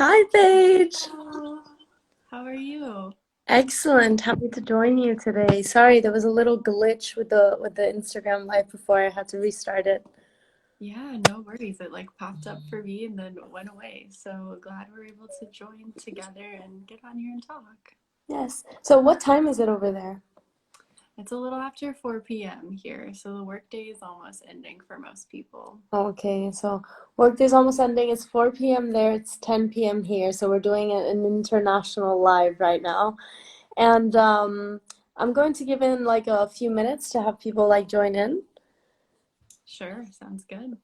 Hi, Paige. Hello. How are you? Excellent. Happy to join you today. Sorry, there was a little glitch with the Instagram live before I had to restart it. Yeah, no worries. It like popped up for me and then went away. So glad we're able to join together and get on here and talk. Yes. So what time is it over there? It's a little after 4 p.m. here, so the workday is almost ending for most people. Okay, so workday's almost ending. It's 4 p.m. there. It's 10 p.m. here. So we're doing an international live right now. And I'm going to give in like a few minutes to have people like join in. Sure, sounds good.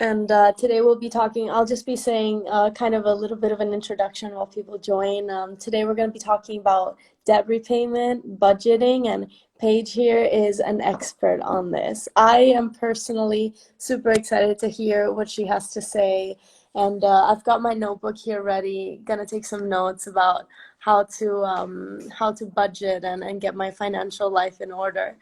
And today we'll be talking, I'll just be saying kind of a little bit of an introduction while people join. Today we're going to be talking about debt repayment, budgeting, and Paige here is an expert on this. I am personally super excited to hear what she has to say. And I've got my notebook here ready, gonna take some notes about how to budget and get my financial life in order.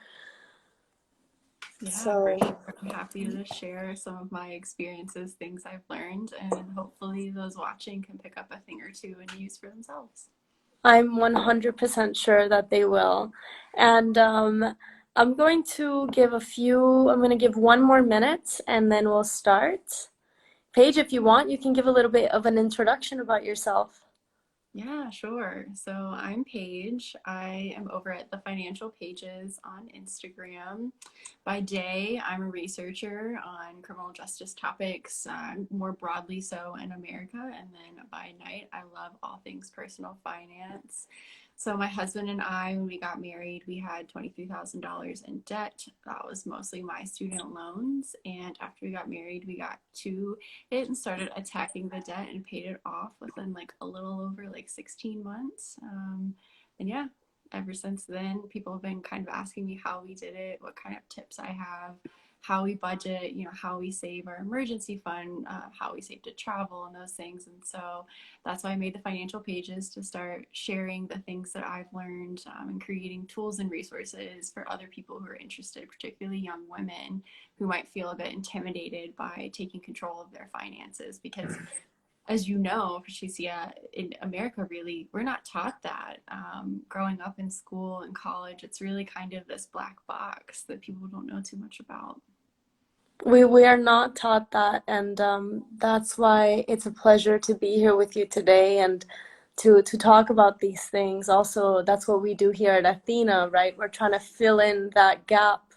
Yeah, for So sure. I'm happy to share some of my experiences, things I've learned, and hopefully those watching can pick up a thing or two and use for themselves. I'm 100% sure that they will. And I'm going to give 1 more minute and then we'll start. Paige, if you want, you can give a little bit of an introduction about yourself. Yeah, sure. So I'm Paige. I am over at the Financial Pages on Instagram. By day, I'm a researcher on criminal justice topics, more broadly so in America. And then by night, I love all things personal finance. So my husband and I, when we got married, we had $23,000 in debt. That was mostly my student loans. And after we got married, we got to it and started attacking the debt and paid it off within like a little over like 16 months. And yeah, ever since then, people have been kind of asking me how we did it, what kind of tips I have, how we budget, how we save our emergency fund, how we save to travel and those things. And so that's why I made the financial pages to start sharing the things that I've learned and creating tools and resources for other people who are interested, particularly young women who might feel a bit intimidated by taking control of their finances because as you know, Patricia, in America, really, we're not taught that. Growing up in school and college, it's really kind of this black box that people don't know too much about. We are not taught that, and that's why it's a pleasure to be here with you today and to talk about these things. Also, that's what we do here at Athena, right? We're trying to fill in that gap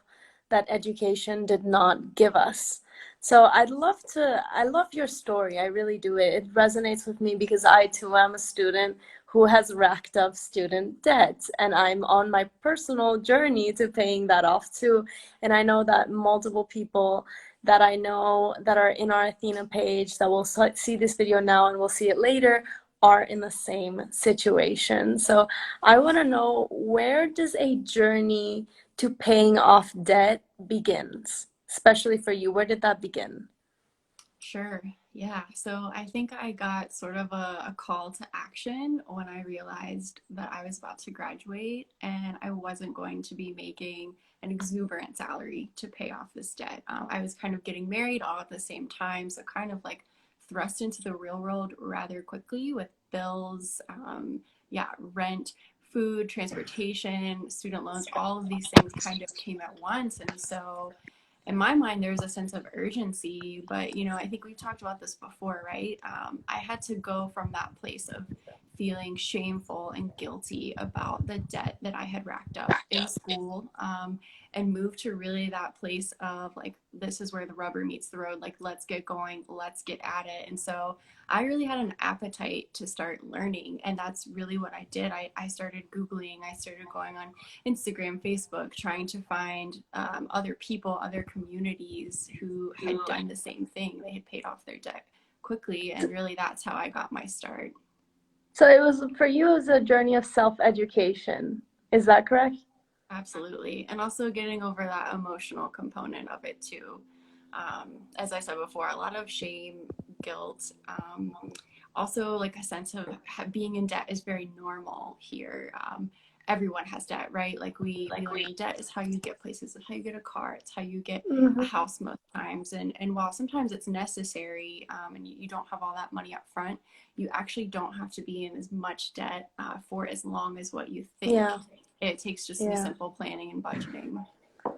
that education did not give us. So I love your story. I really do. It resonates with me because I too am a student who has racked up student debt, and I'm on my personal journey to paying that off too. And I know that multiple people that I know that are in our Athena page that will see this video now and will see it later are in the same situation. So I want to know, where does a journey to paying off debt begins? Especially for you, where did that begin? Sure. Yeah. So I think I got sort of a call to action when I realized that I was about to graduate and I wasn't going to be making an exuberant salary to pay off this debt. I was kind of getting married all at the same time. So kind of like thrust into the real world rather quickly with bills, yeah, rent, food, transportation, student loans, all of these things kind of came at once. And so in my mind, there was a sense of urgency, but I think we've talked about this before, right? I had to go from that place of feeling shameful and guilty about the debt that I had racked up in school, and move to really that place of like, this is where the rubber meets the road. Like, let's get going, let's get at it. And so I really had an appetite to start learning, and that's really what I did. I started Googling, I started going on Instagram, Facebook, trying to find other people, other communities who had done the same thing. They had paid off their debt quickly, and really that's how I got my start. So it was for you, it was a journey of self-education. Is that correct? Absolutely. And also getting over that emotional component of it too. As I said before, a lot of shame, guilt, also like a sense of being in debt is very normal here. everyone has debt, right? Like we learn debt is how you get places, it's how you get a car, it's how you get a Hmm. house most times. And while sometimes it's necessary, and you don't have all that money up front, you actually don't have to be in as much debt for as long as what you think. Yeah, It takes just some yeah. simple planning and budgeting.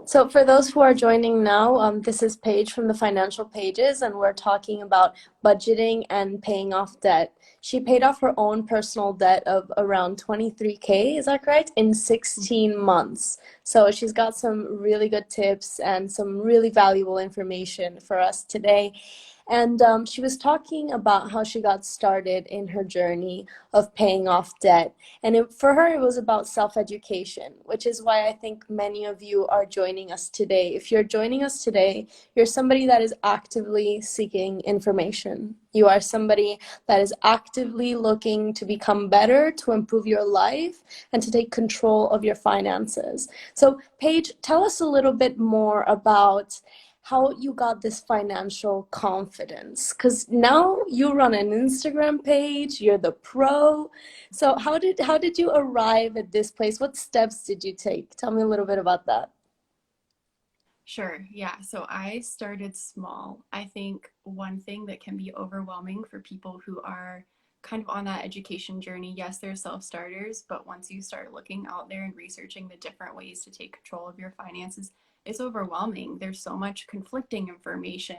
So, for those who are joining now, this is Paige from the Financial Pages, and we're talking about budgeting and paying off debt. She paid off her own personal debt of around 23K, is that correct? In 16 months. So, she's got some really good tips and some really valuable information for us today. And she was talking about how she got started in her journey of paying off debt. And for her, it was about self education, which is why I think many of you are joining us today. If you're joining us today, you're somebody that is actively seeking information. You are somebody that is actively looking to become better, to improve your life, and to take control of your finances. So, Paige, tell us a little bit more about how you got this financial confidence, because now you run an Instagram page, you're the pro. So how did you arrive at this place? What steps did you take? Tell me a little bit about that. Sure. Yeah. So I started small. I think one thing that can be overwhelming for people who are kind of on that education journey, yes, they're self starters, but once you start looking out there and researching the different ways to take control of your finances, it's overwhelming. There's so much conflicting information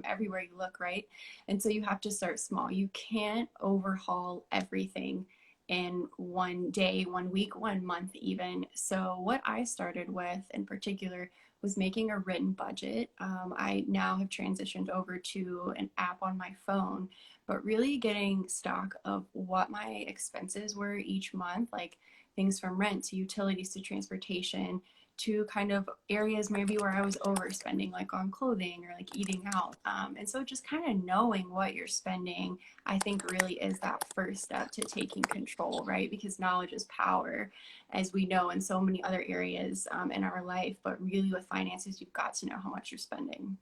everywhere you look, right? And so you have to start small. You can't overhaul everything in one day, one week, one month, even. So, what I started with in particular was making a written budget. I now have transitioned over to an app on my phone, but really getting stock of what my expenses were each month, like things from rent to utilities to transportation to kind of areas maybe where I was overspending, like on clothing or like eating out. And so just kind of knowing what you're spending, I think really is that first step to taking control, right? Because knowledge is power, as we know in so many other areas in our life. But really, with finances, you've got to know how much you're spending.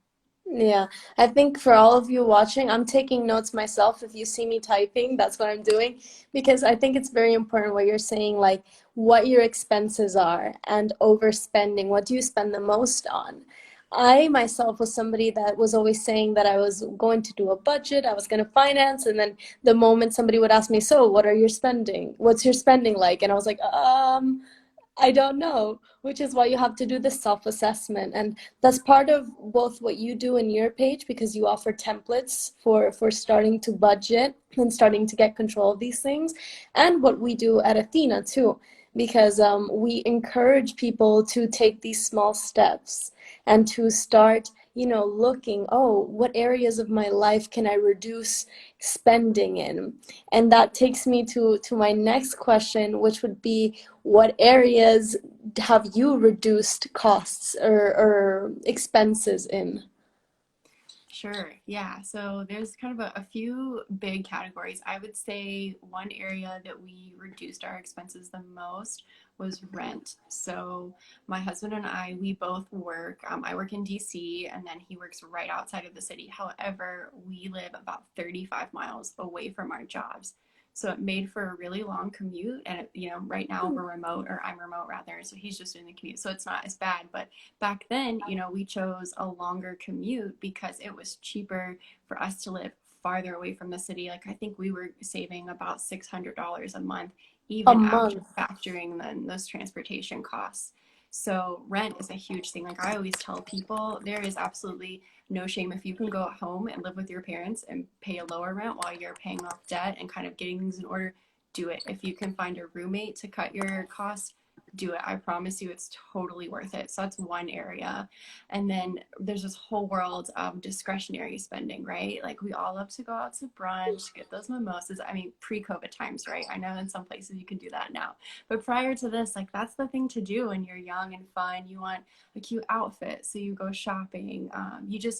Yeah, I think for all of you watching, I'm taking notes myself. If you see me typing, that's what I'm doing because I think it's very important what you're saying, like what your expenses are and overspending. What do you spend the most on? I myself was somebody that was always saying that I was going to do a budget, I was going to finance, and then the moment somebody would ask me, "So, what are your spending? What's your spending like?" And I was like, I don't know, which is why you have to do the self-assessment. And that's part of both what you do in your page because you offer templates for starting to budget and starting to get control of these things, and what we do at Athena too, because we encourage people to take these small steps and to start, looking, oh, what areas of my life can I reduce spending in? And that takes me to my next question, which would be, what areas have you reduced costs or expenses in? Sure. Yeah. So there's kind of a few big categories. I would say one area that we reduced our expenses the most was rent. So my husband and I, we both work. I work in DC and then he works right outside of the city. However, we live about 35 miles away from our jobs. So it made for a really long commute. And, right now we're remote, or I'm remote rather. So he's just doing the commute. So it's not as bad. But back then, we chose a longer commute because it was cheaper for us to live farther away from the city. Like I think we were saving about $600 a month, A even after month. factoring then those transportation costs. So rent is a huge thing. Like I always tell people, there is absolutely no shame if you can go at home and live with your parents and pay a lower rent while you're paying off debt and kind of getting things in order. Do it. If you can find a roommate to cut your costs, do it. I promise you it's totally worth it. So that's one area. And then there's this whole world of discretionary spending, right? Like we all love to go out to brunch, get those mimosas. I mean, pre-COVID times, right? I know in some places you can do that now. But prior to this, like that's the thing to do when you're young and fun. You want a cute outfit, so you go shopping.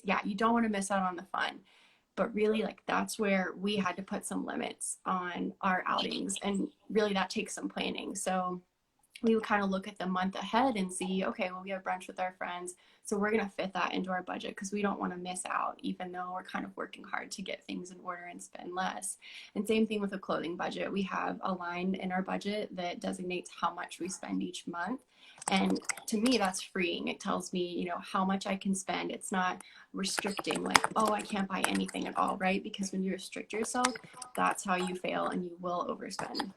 Yeah, you don't want to miss out on the fun. But really, like that's where we had to put some limits on our outings. And really, that takes some planning. So we would kind of look at the month ahead and see, okay, well, we have brunch with our friends, so we're going to fit that into our budget because we don't want to miss out, even though we're kind of working hard to get things in order and spend less. And same thing with a clothing budget. We have a line in our budget that designates how much we spend each month. And to me, that's freeing. It tells me, how much I can spend. It's not restricting, like, oh, I can't buy anything at all, right? Because when you restrict yourself, that's how you fail and you will overspend.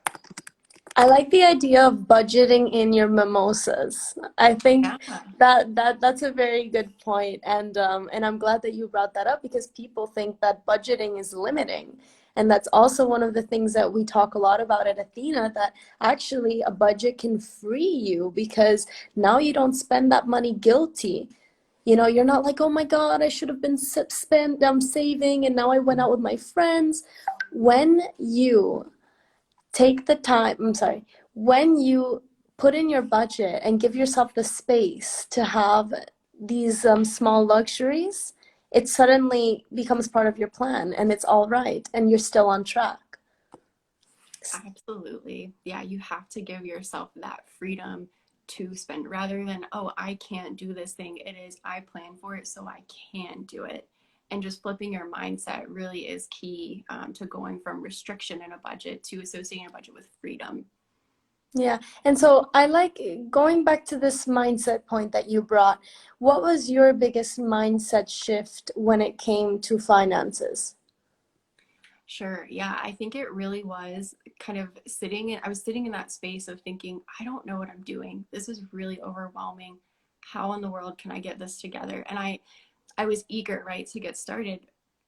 I like the idea of budgeting in your mimosas. I think Yeah, that's a very good point, and I'm glad that you brought that up because people think that budgeting is limiting, and that's also one of the things that we talk a lot about at Athena. That actually a budget can free you because now you don't spend that money guilty. You're not like, oh my God, I should have been spent saving, and now I went out with my friends. When you take the time, I'm sorry, when you put in your budget and give yourself the space to have these small luxuries, it suddenly becomes part of your plan and it's all right and you're still on track. absolutely. Yeah, you have to give yourself that freedom to spend rather than, oh, I can't do this thing. It is, I plan for it, so I can do it. And just flipping your mindset really is key to going from restriction in a budget to associating a budget with freedom. Yeah. And so I like going back to this mindset point that you brought. What was your biggest mindset shift when it came to finances? Sure. Yeah, I think it really was kind of I was sitting in that space of thinking, I don't know what I'm doing. This is really overwhelming. How in the world can I get this together? And I was eager, right, to get started.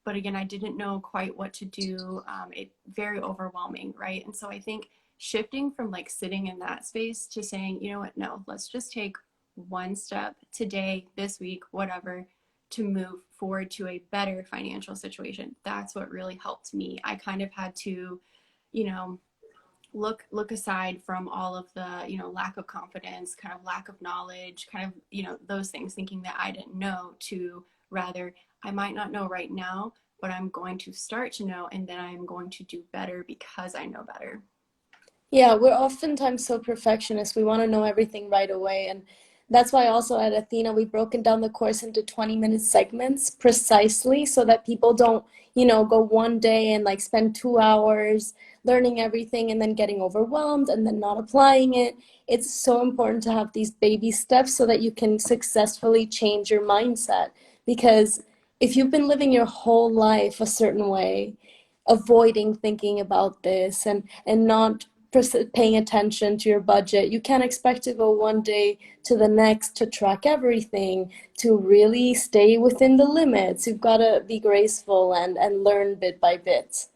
But again, I didn't know quite what to do. It very overwhelming, right? And so I think shifting from like sitting in that space to saying, you know what, no, let's just take one step today, this week, whatever, to move forward to a better financial situation. That's what really helped me. I kind of had to, you know, look aside from all of the lack of confidence, kind of lack of knowledge, kind of those things, thinking that I didn't know, to rather, I might not know right now, but I'm going to start to know, and then I'm going to do better because I know better. Yeah, we're oftentimes so perfectionist. We want to know everything right away. And that's why also at Athena, we've broken down the course into 20-minute segments precisely so that people don't, go one day and like spend 2 hours learning everything and then getting overwhelmed and then not applying it. It's so important to have these baby steps so that you can successfully change your mindset. Because if you've been living your whole life a certain way, avoiding thinking about this and not paying attention to your budget. You can't expect to go one day to the next to track everything, to really stay within the limits. You've got to be graceful and learn bit by bit.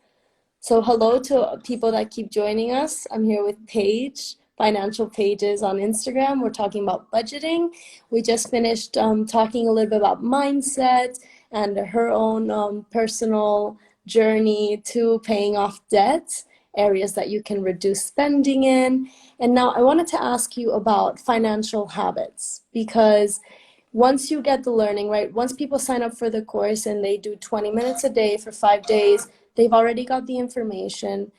So hello to people that keep joining us. I'm here with Paige, Financial Pages on Instagram. We're talking about budgeting. We just finished talking a little bit about mindset and her own personal journey to paying off debt, areas that you can reduce spending in. And now I wanted to ask you about financial habits because once you get the learning, right? Once people sign up for the course and they do 20 minutes a day for 5 days, they've already got the information.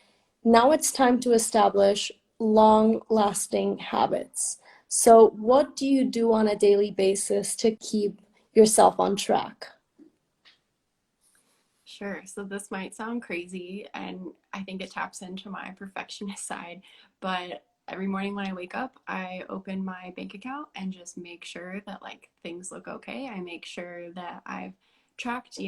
Now it's time to establish long lasting habits. So, what do you do on a daily basis to keep yourself on track? Sure. So this might sound crazy, and I think it taps into my perfectionist side, but every morning when I wake up, I open my bank account and just make sure that like things look okay. I make sure that I've tracked,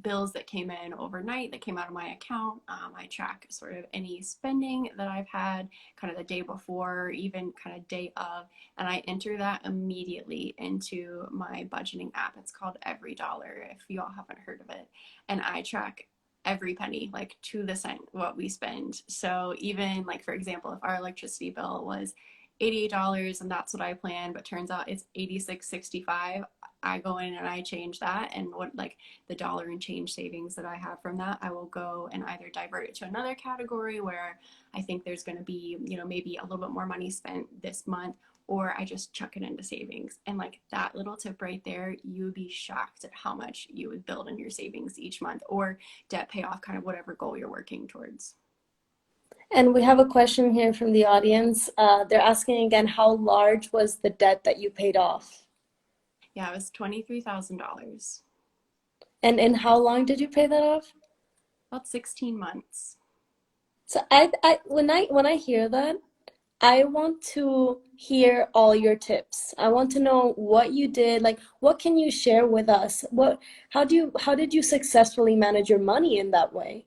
bills that came in overnight that came out of my account. I track sort of any spending that I've had kind of the day before, even kind of day of, and I enter that immediately into my budgeting app. It's called Every Dollar, if you all haven't heard of it, and I track every penny, like to the cent, what we spend. So even like, for example, if our electricity bill was $88 and that's what I planned, but turns out it's 86.65, I go in and I change that, and what like the dollar and change savings that I have from that, I will go and either divert it to another category where I think there's going to be, maybe a little bit more money spent this month, or I just chuck it into savings. And like that little tip right there, you would be shocked at how much you would build in your savings each month, or debt payoff, kind of whatever goal you're working towards. And we have a question here from the audience. They're asking again, how large was the debt that you paid off? Yeah, it was $23,000, And in how long did you pay that off? about 16 months. So when I hear that, I want to hear all your tips. I want to know what you did, like what can you share with us? How did you successfully manage your money in that way?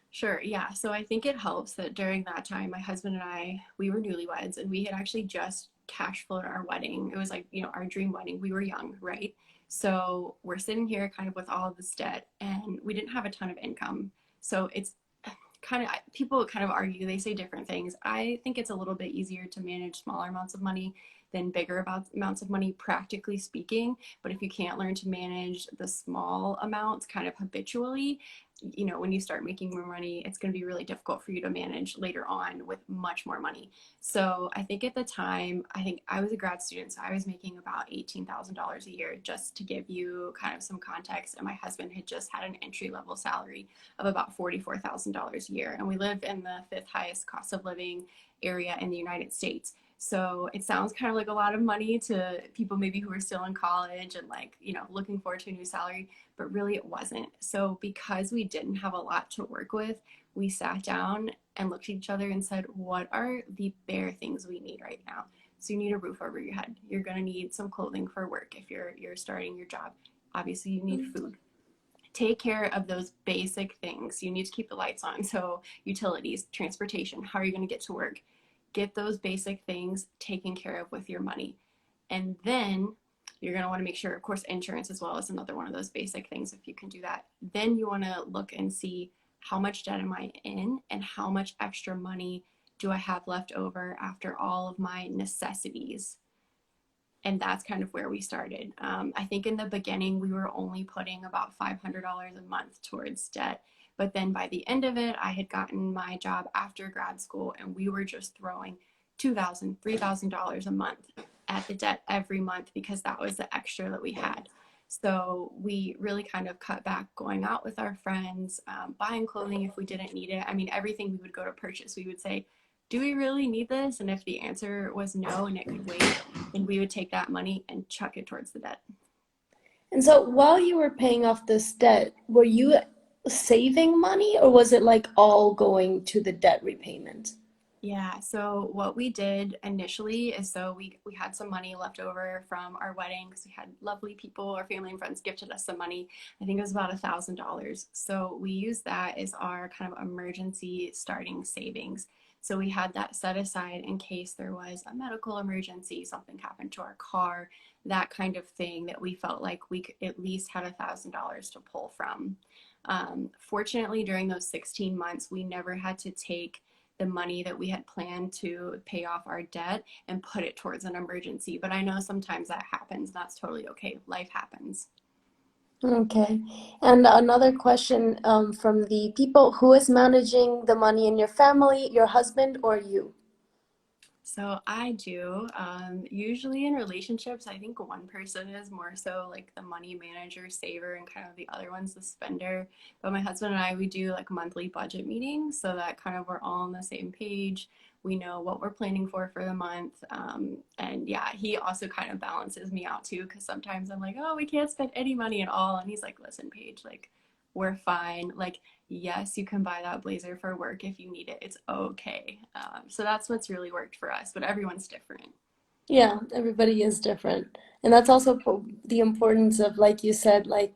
Sure, yeah. So I think it helps that during that time, my husband and I, we were newlyweds and we had actually just cash flowed our wedding. It was like, our dream wedding. We were young, right? So we're sitting here kind of with all of this debt and we didn't have a ton of income. So it's kind of, people kind of argue, they say different things. I think it's a little bit easier to manage smaller amounts of money than bigger amounts of money, practically speaking. But if you can't learn to manage the small amounts kind of habitually, when you start making more money, it's going to be really difficult for you to manage later on with much more money. So I think at the time, I think I was a grad student, so I was making about $18,000 a year, just to give you kind of some context. And my husband had just had an entry level salary of about $44,000 a year. And we live in the fifth highest cost of living area in the United States. So it sounds kind of like a lot of money to people maybe who are still in college and like, looking forward to a new salary, but really it wasn't. So because we didn't have a lot to work with, we sat down and looked at each other and said, what are the bare things we need right now? So you need a roof over your head. You're going to need some clothing for work if you're starting your job. Obviously, you need food. Take care of those basic things. You need to keep the lights on. So, utilities, transportation, how are you going to get to work? Get those basic things taken care of with your money. And then you're going to want to make sure, of course, insurance as well is another one of those basic things if you can do that. Then you want to look and see how much debt am I in and how much extra money do I have left over after all of my necessities, and that's kind of where we started. I think in the beginning, we were only putting about $500 a month towards debt. But then by the end of it, I had gotten my job after grad school, and we were just throwing $2,000, $3,000 a month at the debt every month because that was the extra that we had. So we really kind of cut back going out with our friends, buying clothing if we didn't need it. I mean, everything we would go to purchase, we would say, do we really need this? And if the answer was no and it could wait, then we would take that money and chuck it towards the debt. And so while you were paying off this debt, were you saving money or was it like all going to the debt repayment? Yeah, so what we did initially is so we had some money left over from our wedding because we had lovely people, our family and friends gifted us some money. I think it was about $1,000. So we used that as our kind of emergency starting savings. So we had that set aside in case there was a medical emergency, something happened to our car, that kind of thing that we felt like we could at least had $1,000 to pull from. Fortunately, during those 16 months, we never had to take the money that we had planned to pay off our debt and put it towards an emergency. But I know sometimes that happens. That's totally okay. Life happens. Okay. And another question from the people, who is managing the money in your family, your husband or you? So I do. Usually in relationships, I think one person is more so like the money manager, saver, and kind of the other one's the spender. But my husband and I, we do like monthly budget meetings so that kind of we're all on the same page. We know what we're planning for the month. And yeah, he also kind of balances me out too, because sometimes I'm like, oh, we can't spend any money at all. And he's like, listen, Paige, like, we're fine. Like, yes, you can buy that blazer for work if you need it. It's okay. So that's what's really worked for us, but everyone's different. Yeah, everybody is different. And that's also the importance of, like you said, like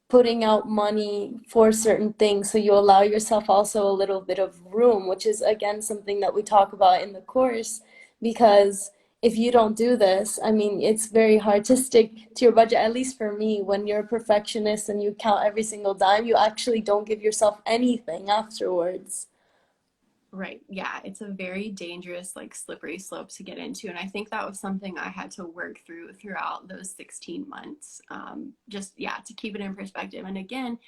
putting out money for certain things so you allow yourself also a little bit of room, which is again something that we talk about in the course. Because if you don't do this, I mean, it's very hard to stick to your budget. At least for me, when you're a perfectionist and you count every single dime, you actually don't give yourself anything afterwards. Right. Yeah. It's a very dangerous, like slippery slope to get into. And I think that was something I had to work through throughout those 16 months. Just, yeah, to keep it in perspective. And again,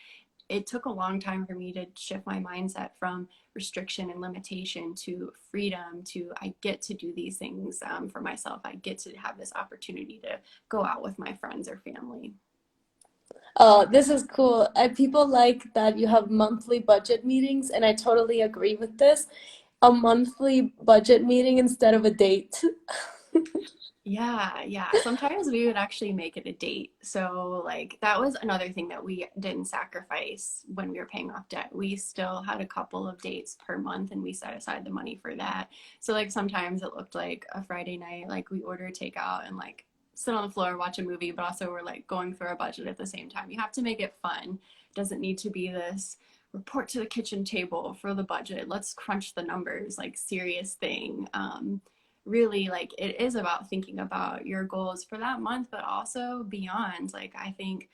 it took a long time for me to shift my mindset from restriction and limitation to freedom to I get to do these things for myself. I get to have this opportunity to go out with my friends or family. Oh, this is cool. People like that you have monthly budget meetings, and I totally agree with this. A monthly budget meeting instead of a date. Yeah, yeah. Sometimes we would actually make it a date. So, like, that was another thing that we didn't sacrifice when we were paying off debt. We still had a couple of dates per month and we set aside the money for that. So, like, sometimes it looked like a Friday night, like, we order takeout and, like, sit on the floor, watch a movie, but also we're, like, going through our budget at the same time. You have to make it fun. It doesn't need to be this report to the kitchen table for the budget. Let's crunch the numbers, like, serious thing. Really, like, it is about thinking about your goals for that month but also beyond. Like, I think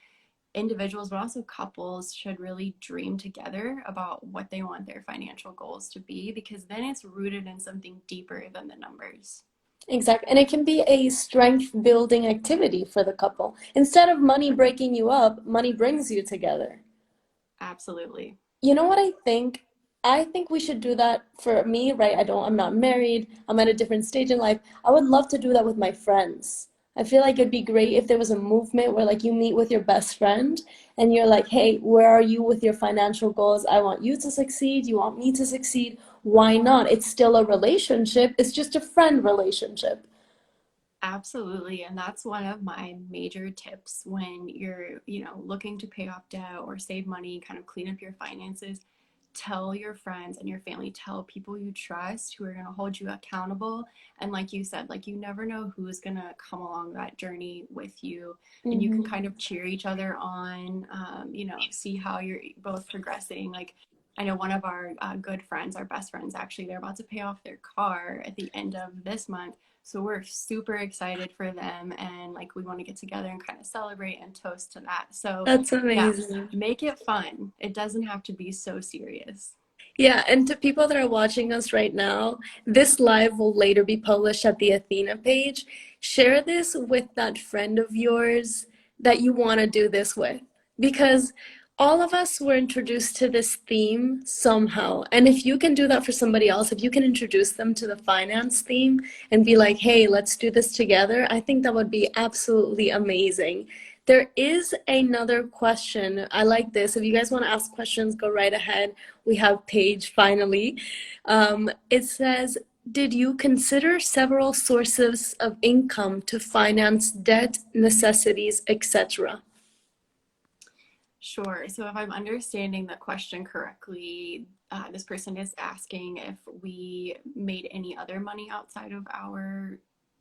individuals but also couples should really dream together about what they want their financial goals to be, because then it's rooted in something deeper than the numbers. Exactly. And it can be a strength building activity for the couple. Instead of money breaking you up, money brings you together. Absolutely. You know what I think? I think we should do that for me, right? I'm not married. I'm at a different stage in life. I would love to do that with my friends. I feel like it'd be great if there was a movement where like you meet with your best friend and you're like, "Hey, where are you with your financial goals? I want you to succeed. You want me to succeed. Why not? It's still a relationship. It's just a friend relationship." Absolutely. And that's one of my major tips when you're, looking to pay off debt or save money, kind of clean up your finances. Tell your friends and your family, tell people you trust who are going to hold you accountable. And like you said, like, you never know who's going to come along that journey with you. And you can Hmm. kind of cheer each other on, see how you're both progressing. Like, I know one of our good friends, our best friends, actually, they're about to pay off their car at the end of this month. So we're super excited for them, and like, we want to get together and kind of celebrate and toast to that. So, That's yeah, amazing. make it fun. It doesn't have to be so serious. Yeah, and to people that are watching us right now, this live will later be published at the Athena page. Share this with that friend of yours that you want to do this with, because all of us were introduced to this theme somehow. And if you can do that for somebody else, if you can introduce them to the finance theme and be like, "Hey, let's do this together," I think that would be absolutely amazing. There is another question. I like this. If you guys want to ask questions, go right ahead. We have Paige finally. It says, did you consider several sources of income to finance debt, necessities, etc.? Sure. So, if I'm understanding the question correctly, this person is asking if we made any other money outside of our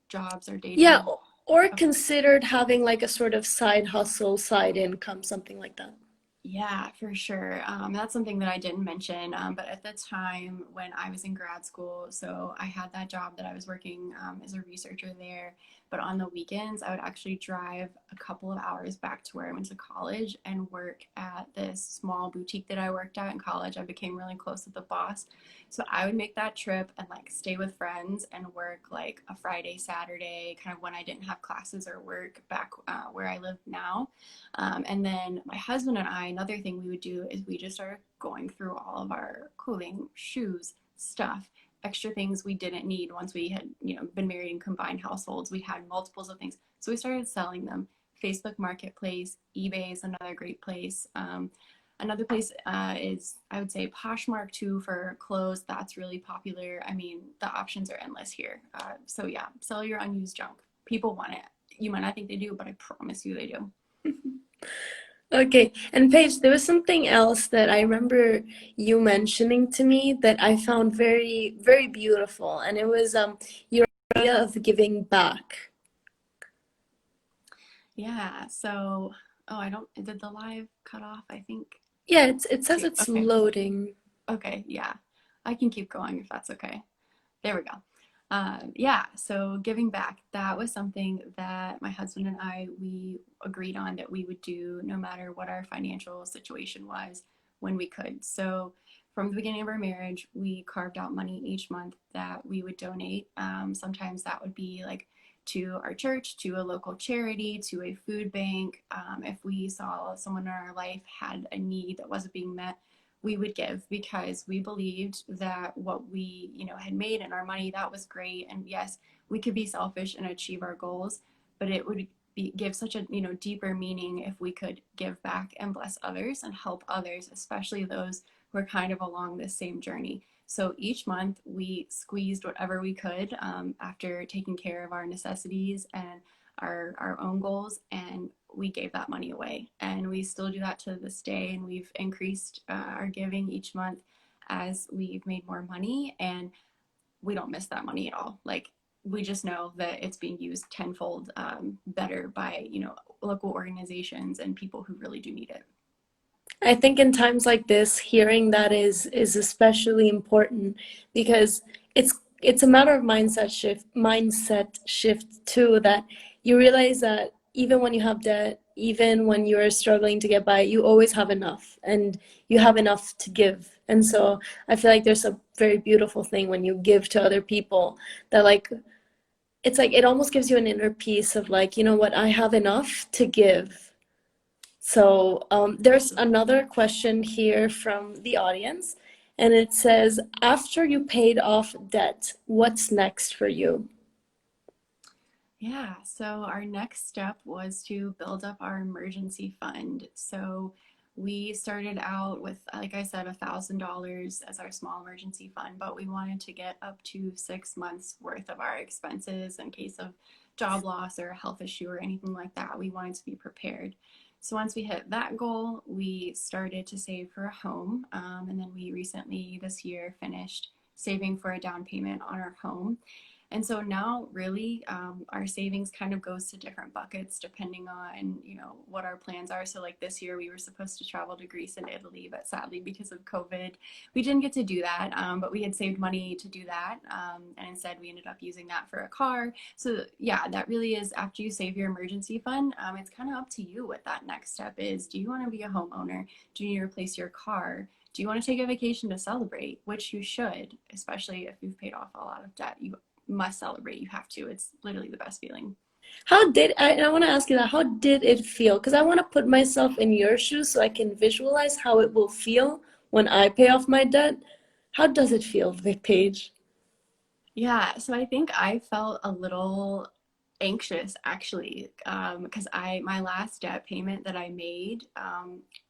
jobs or day to Yeah, day. or Okay. considered having like a sort of side hustle, side income, something like that. Yeah, for sure. That's something that I didn't mention. But at the time when I was in grad school, so I had that job that I was working as a researcher there. But on the weekends, I would actually drive a couple of hours back to where I went to college and work at this small boutique that I worked at in college. I became really close with the boss. So I would make that trip and like stay with friends and work like a Friday, Saturday, kind of when I didn't have classes or work back where I live now. And then my husband and I, another thing we would do is we just started going through all of our clothing, shoes, stuff, extra things we didn't need once we had, been married in combined households. We had multiples of things. So we started selling them. Facebook Marketplace, eBay is another great place. Another place is, I would say, Poshmark too, for clothes. That's really popular. I mean, the options are endless here. So yeah, sell your unused junk. People want it. You might not think they do, but I promise you they do. Okay, and Paige, there was something else that I remember you mentioning to me that I found very, very beautiful, and it was your idea of giving back. Yeah. So, oh, I don't, did the live cut off? I think. Yeah, it Let's says see. it's Okay. loading. Okay. Yeah. I can keep going if that's okay. There we go. Yeah. So, giving back, that was something that my husband and we agreed on that we would do no matter what our financial situation was when we could. So, from the beginning of our marriage, we carved out money each month that we would donate. Sometimes that would be like to our church, to a local charity, to a food bank. If we saw someone in our life had a need that wasn't being met, we would give, because we believed that what we, had made in our money, that was great. And yes, we could be selfish and achieve our goals, but it would give such a deeper meaning if we could give back and bless others and help others, especially those who are kind of along this same journey. So each month we squeezed whatever we could after taking care of our necessities and our own goals, and we gave that money away. And we still do that to this day, and we've increased our giving each month as we've made more money, and we don't miss that money at all. Like, we just know that it's being used tenfold better by local organizations and people who really do need it. I think in times like this, hearing that is especially important because it's a matter of mindset shift too, that you realize that even when you have debt, even when you're struggling to get by, you always have enough and you have enough to give. And so I feel like there's a very beautiful thing when you give to other people, that like it's like it almost gives you an inner peace of like, you know what, I have enough to give. So there's another question here from the audience, and it says, after you paid off debt, what's next for you? Yeah, so our next step was to build up our emergency fund. So we started out with, like I said, $1,000 as our small emergency fund, but we wanted to get up to 6 months worth of our expenses in case of job loss or a health issue or anything like that. We wanted to be prepared. So once we hit that goal, we started to save for a home. And then we recently, this year, finished saving for a down payment on our home. And so now really our savings kind of goes to different buckets depending on, what our plans are. So like this year we were supposed to travel to Greece and Italy, but sadly because of COVID, we didn't get to do that. But we had saved money to do that. And instead we ended up using that for a car. So yeah, that really is, after you save your emergency fund, it's kind of up to you what that next step is. Do you want to be a homeowner? Do you need to replace your car? Do you want to take a vacation to celebrate? Which you should, especially if you've paid off a lot of debt. You must celebrate. You have to. It's literally the best feeling. And I want to ask you that, how did it feel? Because I want to put myself in your shoes so I can visualize how it will feel when I pay off my debt. How does it feel, Paige? Yeah, so I think I felt a little anxious actually, because my last debt payment that I made,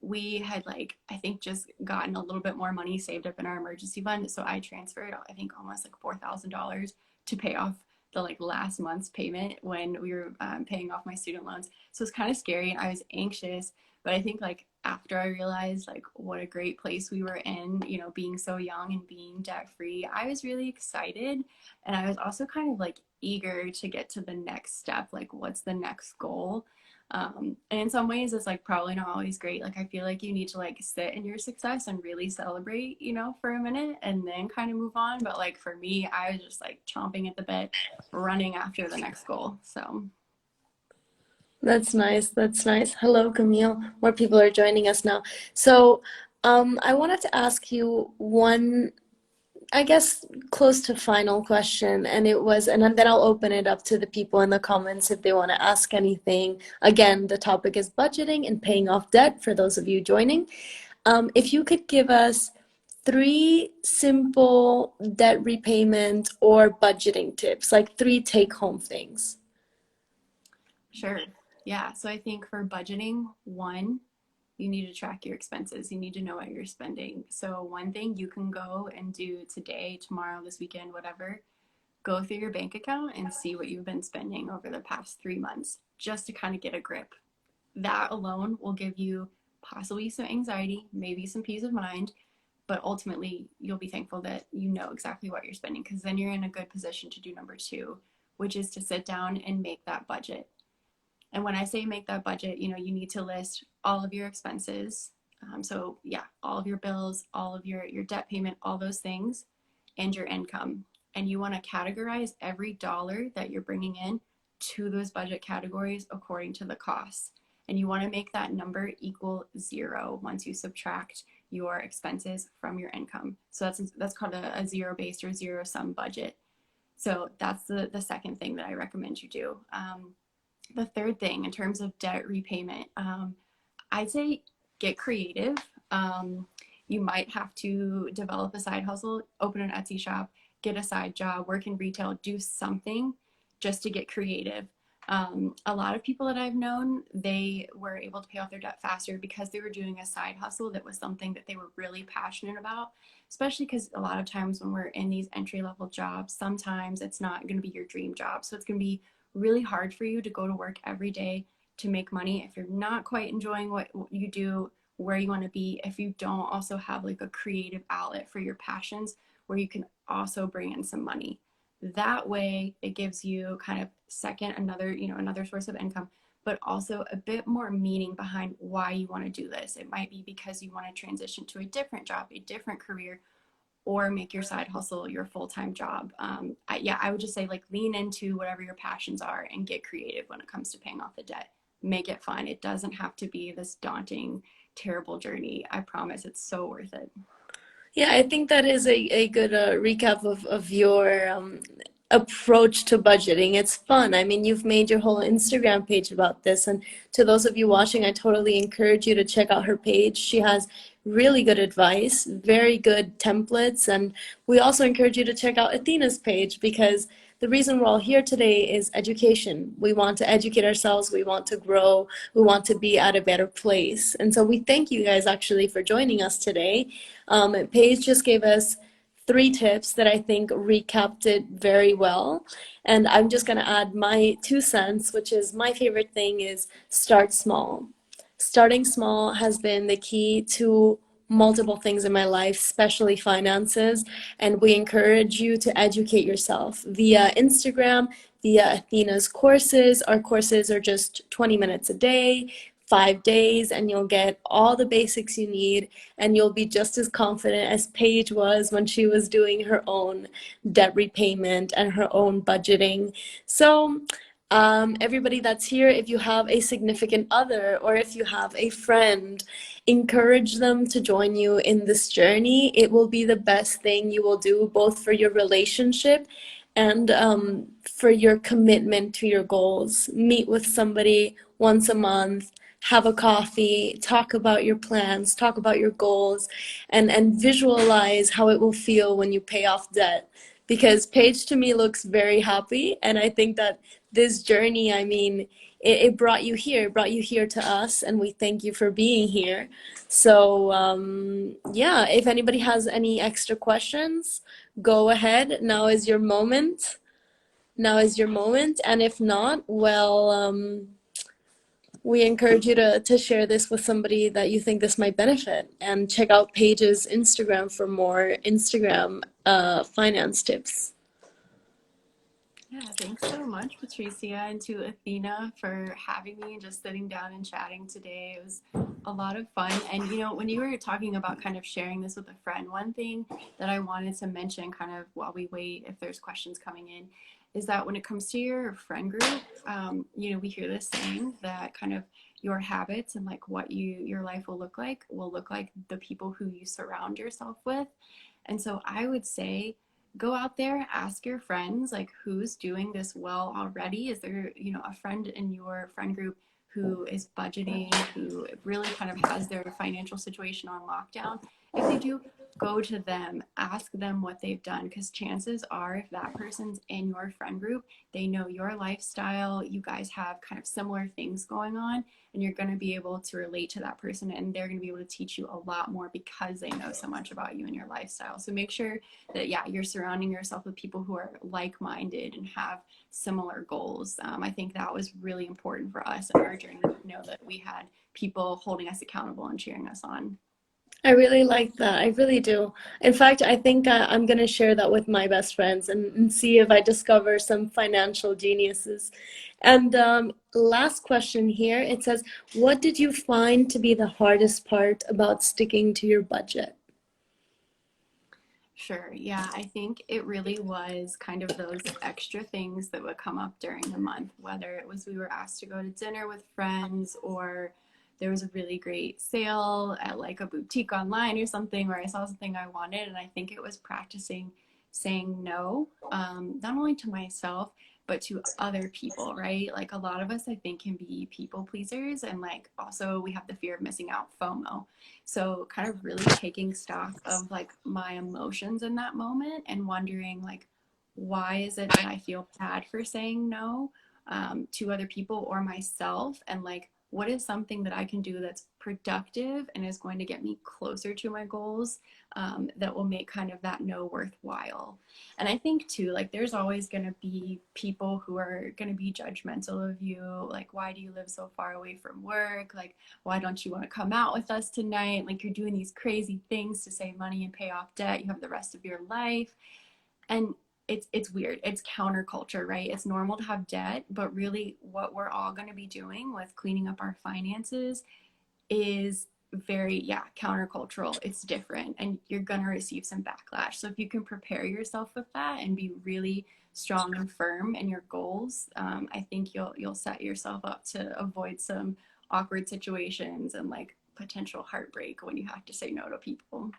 we had, like, I think just gotten a little bit more money saved up in our emergency fund, so I transferred I think almost like $4,000 to pay off the like last month's payment when we were paying off my student loans. So it's kind of scary. I was anxious, but I think like after I realized like what a great place we were in, being so young and being debt free, I was really excited. And I was also kind of like eager to get to the next step, like what's the next goal. And in some ways it's like probably not always great. Like I feel like you need to like sit in your success and really celebrate, for a minute and then kind of move on. But like for me, I was just like chomping at the bit, running after the next goal. So That's nice. That's nice. Hello, Camille. More people are joining us now. So, I wanted to ask you one, I guess, close to final question, and then I'll open it up to the people in the comments if they want to ask anything. Again, the topic is budgeting and paying off debt for those of you joining. If you could give us three simple debt repayment or budgeting tips, like three take-home things. sure. Yeah. So I think for budgeting, one, you need to track your expenses. You need to know what you're spending. So one thing you can go and do today, tomorrow, this weekend, whatever, go through your bank account and see what you've been spending over the past 3 months just to kind of get a grip. That alone will give you possibly some anxiety, maybe some peace of mind, but ultimately you'll be thankful that you know exactly what you're spending, because then you're in a good position to do number two, which is to sit down and make that budget. And when I say make that budget, you need to list all of your expenses. So yeah, all of your bills, all of your debt payment, all those things, and your income. And you want to categorize every dollar that you're bringing in to those budget categories according to the costs. And you want to make that number equal zero once you subtract your expenses from your income. So that's called a zero-based or zero-sum budget. So that's the second thing that I recommend you do. The third thing, in terms of debt repayment, I'd say get creative. You might have to develop a side hustle, open an Etsy shop, get a side job, work in retail, do something just to get creative. A lot of people that I've known, they were able to pay off their debt faster because they were doing a side hustle that was something that they were really passionate about, especially because a lot of times when we're in these entry level jobs, sometimes it's not going to be your dream job. So it's going to be really hard for you to go to work every day to make money if you're not quite enjoying what you do, where you want to be, if you don't also have like a creative outlet for your passions where you can also bring in some money. That way it gives you kind of second another source of income, but also a bit more meaning behind why you want to do this. It might be because you want to transition to a different job, a different career, or make your side hustle your full-time job. I would just say like lean into whatever your passions are and get creative when it comes to paying off the debt. Make it fun. It doesn't have to be this daunting, terrible journey. I promise it's so worth it. Yeah, I think that is a good recap of your approach to budgeting. It's fun. I mean, you've made your whole Instagram page about this. And to those of you watching, I totally encourage you to check out her page. She has really good advice, very good templates. And we also encourage you to check out Athena's page because the reason we're all here today is education. We want to educate ourselves, we want to grow, we want to be at a better place. And so we thank you guys actually for joining us today. Paige just gave us 3 tips that I think recapped it very well. And I'm just going to add my 2 cents, which is my favorite thing is start small. Starting small has been the key to multiple things in my life, especially finances. And we encourage you to educate yourself via Instagram, via Athena's courses. Our courses are just 20 minutes a day, 5 days, and you'll get all the basics you need, and you'll be just as confident as Paige was when she was doing her own debt repayment and her own budgeting. So, everybody that's here, if you have a significant other or if you have a friend, encourage them to join you in this journey. It will be the best thing you will do, both for your relationship and for your commitment to your goals. Meet with somebody once a month, have a coffee, talk about your plans, talk about your goals, and visualize how it will feel when you pay off debt. Because Paige to me looks very happy, and I think that this journey, I mean, it brought you here, it brought you here to us, and we thank you for being here. So, yeah, if anybody has any extra questions, go ahead. Now is your moment. Now is your moment. And if not, well, we encourage you to share this with somebody that you think this might benefit and check out Paige's Instagram for more Instagram finance tips. Yeah, thanks so much, Patricia, and to Athena for having me and just sitting down and chatting today. It was a lot of fun. And, when you were talking about kind of sharing this with a friend, one thing that I wanted to mention kind of while we wait, if there's questions coming in, is that when it comes to your friend group, we hear this saying that kind of your habits and like what your life will look like the people who you surround yourself with. And so I would say, go out there, ask your friends, like who's doing this well already. Is there, a friend in your friend group who is budgeting, who really kind of has their financial situation on lockdown? If they do, go to them, ask them what they've done, because chances are if that person's in your friend group, they know your lifestyle, you guys have kind of similar things going on, and you're going to be able to relate to that person, and they're going to be able to teach you a lot more because they know so much about you and your lifestyle. So make sure that, yeah, you're surrounding yourself with people who are like-minded and have similar goals. I think that was really important for us in our journey to know that we had people holding us accountable and cheering us on. I really like that. I really do. In fact, I think I'm going to share that with my best friends and see if I discover some financial geniuses. And last question here, it says, what did you find to be the hardest part about sticking to your budget? Sure. Yeah, I think it really was kind of those extra things that would come up during the month, whether it was we were asked to go to dinner with friends or there was a really great sale at like a boutique online or something where I saw something I wanted. And I think it was practicing saying no, not only to myself, but to other people, right? Like a lot of us, I think, can be people pleasers. And like also we have the fear of missing out, FOMO. So kind of really taking stock of like my emotions in that moment and wondering like, why is it that I feel bad for saying no? to other people or myself, and like what is something that I can do that's productive and is going to get me closer to my goals, that will make kind of that no worthwhile. And I think too, like there's always going to be people who are going to be judgmental of you. Like, why do you live so far away from work? Like, why don't you want to come out with us tonight? Like, you're doing these crazy things to save money and pay off debt. You have the rest of your life. And it's weird. It's counterculture, right? It's normal to have debt, but really what we're all going to be doing with cleaning up our finances is very, yeah, countercultural. It's different and you're going to receive some backlash. So if you can prepare yourself with that and be really strong and firm in your goals, I think you'll set yourself up to avoid some awkward situations and like potential heartbreak when you have to say no to people.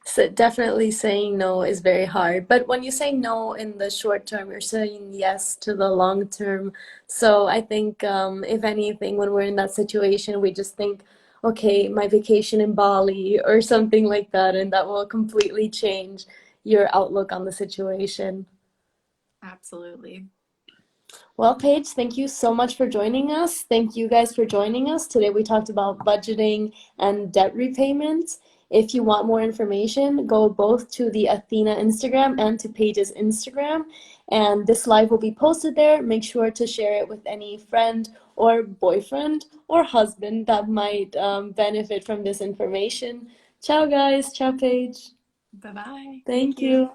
So definitely saying no is very hard. But when you say no in the short term, you're saying yes to the long term. So I think, if anything, when we're in that situation, we just think, okay, my vacation in Bali or something like that, and that will completely change your outlook on the situation. Absolutely. Well, Paige, thank you so much for joining us. Thank you guys for joining us. Today we talked about budgeting and debt repayment. If you want more information, go both to the Athena Instagram and to Paige's Instagram. And this live will be posted there. Make sure to share it with any friend or boyfriend or husband that might benefit from this information. Ciao, guys. Ciao, Paige. Bye bye. Thank Thank you. you.